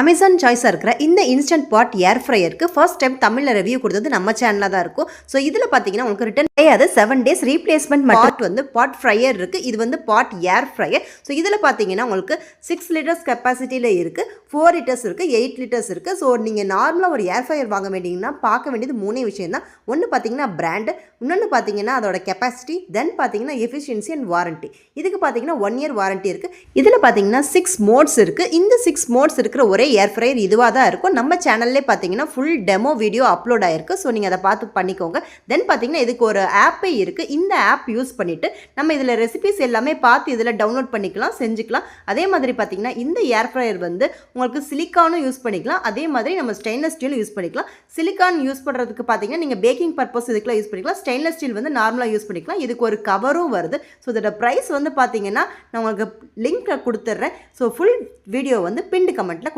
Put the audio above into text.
Amazon சாய்ஸாக இருக்கிற இந்த instant பாட் ஏர் ஃப்ரையருக்கு first time தமிழில் ரிவ்யூ கொடுத்தது நம்ம சேனலில் தான் இருக்கும். ஸோ இதில் பார்த்தீங்கன்னா உங்களுக்கு ரிட்டன் கிடையாது, 7 days ரீப்ளேஸ்மெண்ட் பாட் வந்து பாட் ஃப்ரையர் இருக்குது. இது வந்து பாட் ஏர் ஃப்ரையர். ஸோ இதில் பார்த்தீங்கன்னா உங்களுக்கு 6 liters கெப்பாசிட்டியில் இருக்குது, 4 liters இருக்குது, 8 liters இருக்குது. ஸோ நீங்கள் நார்மலாக ஒரு ஏர் ஃப்ரையர் வாங்க வேண்டிங்கன்னா பார்க்க வேண்டியது 3 விஷயம் தான். ஒன்று பார்த்தீங்கன்னா பிராண்டு, இன்னொன்று பார்த்தீங்கன்னா அதோட கெப்பாசிட்டி, தென் பார்த்தீங்கன்னா எஃபிஷியன்சி அண்ட் வாரண்ட்டி. இதுக்கு பார்த்தீங்கன்னா 1 year வாரண்ட்டி இருக்குது. இதில் பார்த்தீங்கன்னா 6 modes இருக்குது. இந்த 6 modes இருக்கிற ஒரே ஏர் ஃப்ரையர் இதுவாக தான் இருக்கும். நம்ம சேனல்லே பார்த்தீங்கன்னா ஃபுல் டெமோ வீடியோ அப்லோட் ஆயிருக்கு. ஸோ நீங்கள் அதை பார்த்து பண்ணிக்கோங்க. தென் பார்த்தீங்கன்னா இதுக்கு ஒரு ஆப்பே இருக்குது. இந்த ஆப் யூஸ் பண்ணிவிட்டு நம்ம இதில் ரெசிபிஸ் எல்லாமே பார்த்து இதில் டவுன்லோட் பண்ணிக்கலாம், செஞ்சுக்கலாம். அதே மாதிரி பார்த்தீங்கன்னா இந்த ஏர் ஃப்ரையர் வந்து உங்களுக்கு சிலிக்கானும் யூஸ் பண்ணிக்கலாம், அதே மாதிரி நம்ம ஸ்டெயின்லெஸ் ஸ்டீலும் யூஸ் பண்ணிக்கலாம். சிலிக்கான் யூஸ் பண்ணுறதுக்கு பார்த்தீங்கன்னா நீங்கள் பேக்கிங் பர்பஸ் இதுக்கெலாம் யூஸ் பண்ணிக்கலாம். ஸ்டெயின்லெஸ் ஸ்டீல் வந்து நார்மலாக யூஸ் பண்ணிக்கலாம். இதுக்கு ஒரு கவரும் வருது. ஸோ இதோட ப்ரைஸ் வந்து பார்த்தீங்கன்னா நான் உங்களுக்கு லிங்க் கொடுத்துட்றேன். ஸோ ஃபுல் வீடியோ வந்து பின்டு கமெண்ட்டில்